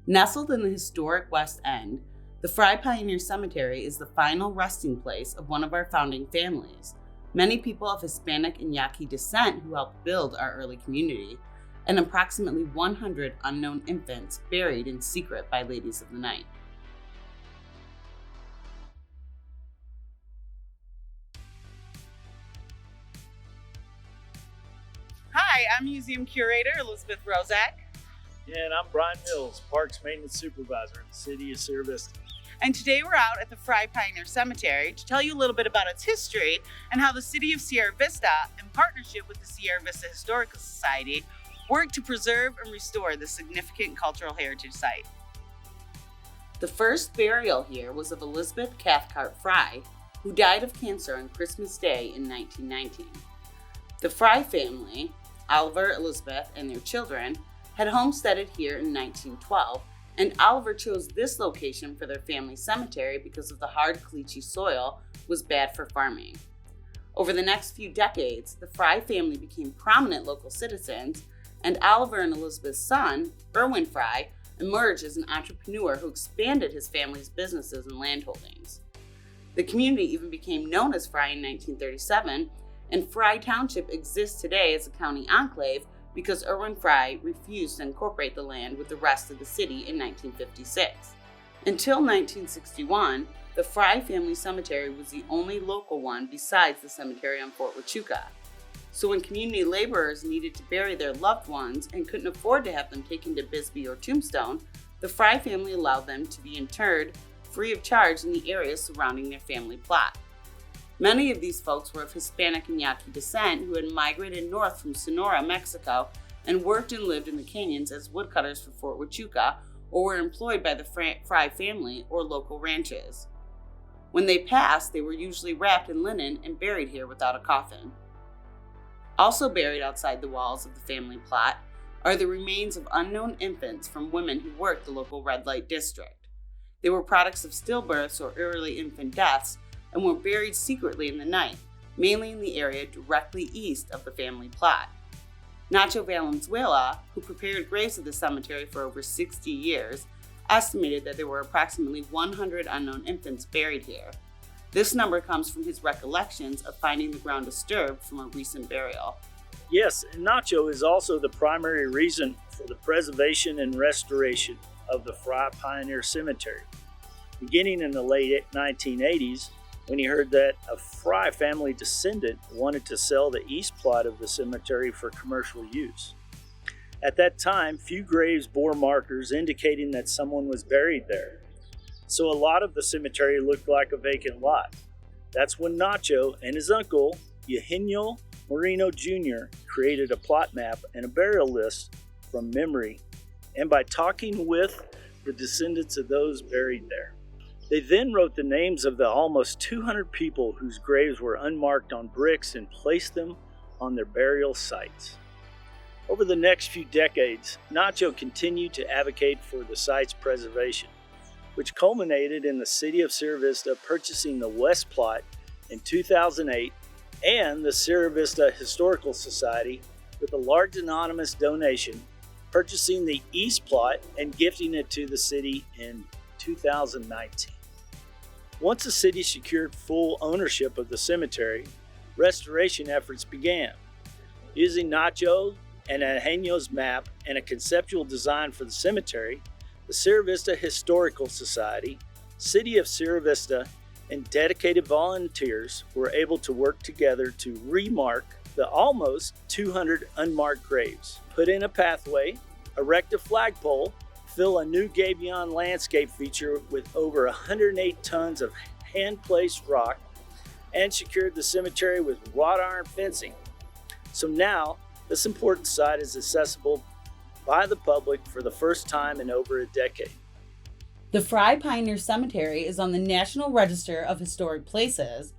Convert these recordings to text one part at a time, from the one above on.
Nestled in the historic West End, the Frye Pioneer Cemetery is the final resting place of one of our founding families, many people of Hispanic and Yaqui descent who helped build our early community, and approximately 100 unknown infants buried in secret by ladies of the night. Hi, I'm Museum Curator Elizabeth Rozak. And I'm Brian Mills, Parks Maintenance Supervisor in the city of Sierra Vista. And today we're out at the Frye Pioneer Cemetery to tell you a little bit about its history and how the city of Sierra Vista, in partnership with the Sierra Vista Historical Society, worked to preserve and restore this significant cultural heritage site. The first burial here was of Elizabeth Cathcart Frye, who died of cancer on Christmas Day in 1919. The Frye family, Oliver, Elizabeth, and their children, had homesteaded here in 1912, and Oliver chose this location for their family cemetery because of the hard caliche soil was bad for farming. Over the next few decades, the Frye family became prominent local citizens, and Oliver and Elizabeth's son, Erwin Frye, emerged as an entrepreneur who expanded his family's businesses and landholdings. The community even became known as Frye in 1937, and Frye Township exists today as a county enclave because Erwin Frye refused to incorporate the land with the rest of the city in 1956. Until 1961, the Frye family cemetery was the only local one besides the cemetery on Fort Huachuca. So when community laborers needed to bury their loved ones and couldn't afford to have them taken to Bisbee or Tombstone, the Frye family allowed them to be interred free of charge in the areas surrounding their family plot. Many of these folks were of Hispanic and Yaqui descent who had migrated north from Sonora, Mexico, and worked and lived in the canyons as woodcutters for Fort Huachuca, or were employed by the Frye family or local ranches. When they passed, they were usually wrapped in linen and buried here without a coffin. Also buried outside the walls of the family plot are the remains of unknown infants from women who worked the local red light district. They were products of stillbirths or early infant deaths, and were buried secretly in the night, mainly in the area directly east of the family plot. Nacho Valenzuela, who prepared graves at the cemetery for over 60 years, estimated that there were approximately 100 unknown infants buried here. This number comes from his recollections of finding the ground disturbed from a recent burial. Yes, and Nacho is also the primary reason for the preservation and restoration of the Frye Pioneer Cemetery. Beginning in the late 1980s, when he heard that a Frye family descendant wanted to sell the east plot of the cemetery for commercial use. At that time, few graves bore markers indicating that someone was buried there, so a lot of the cemetery looked like a vacant lot. That's when Nacho and his uncle, Eugenio Moreno Jr., created a plot map and a burial list from memory, and by talking with the descendants of those buried there. They then wrote the names of the almost 200 people whose graves were unmarked on bricks and placed them on their burial sites. Over the next few decades, Nacho continued to advocate for the site's preservation, which culminated in the city of Sierra Vista purchasing the west plot in 2008 and the Sierra Vista Historical Society, with a large anonymous donation, purchasing the east plot and gifting it to the city in 2019. Once the city secured full ownership of the cemetery, restoration efforts began. Using Nacho and Eugenio's map and a conceptual design for the cemetery, the Sierra Vista Historical Society, City of Sierra Vista, and dedicated volunteers were able to work together to remark the almost 200 unmarked graves, put in a pathway, erect a flagpole, fill a new gabion landscape feature with over 108 tons of hand-placed rock, and secured the cemetery with wrought iron fencing. So now, this important site is accessible by the public for the first time in over a decade. The Frye Pioneer Cemetery is on the National Register of Historic Places,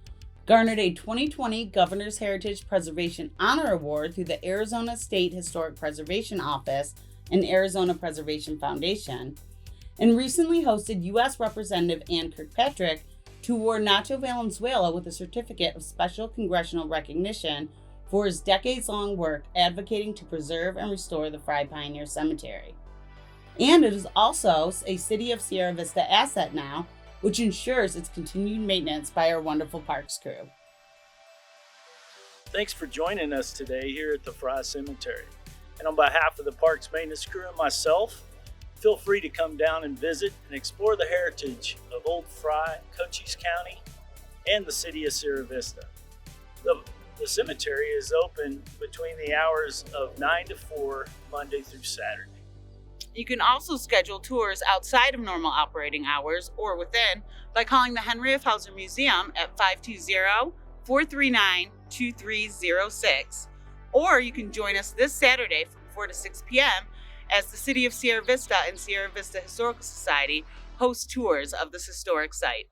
garnered a 2020 Governor's Heritage Preservation Honor Award through the Arizona State Historic Preservation Office and Arizona Preservation Foundation, and recently hosted U.S. Representative Ann Kirkpatrick to award Nacho Valenzuela with a certificate of special congressional recognition for his decades-long work advocating to preserve and restore the Frye Pioneer Cemetery. And it is also a City of Sierra Vista asset now, which ensures its continued maintenance by our wonderful parks crew. Thanks for joining us today here at the Frye Cemetery. And on behalf of the parks maintenance crew and myself, feel free to come down and visit and explore the heritage of Old Frye, Cochise County, and the City of Sierra Vista. The cemetery is open between the hours of 9 to 4, Monday through Saturday. You can also schedule tours outside of normal operating hours or within by calling the Henry F. Hauser Museum at 520-439-2306. Or you can join us this Saturday from 4 to 6 p.m. as the City of Sierra Vista and Sierra Vista Historical Society host tours of this historic site.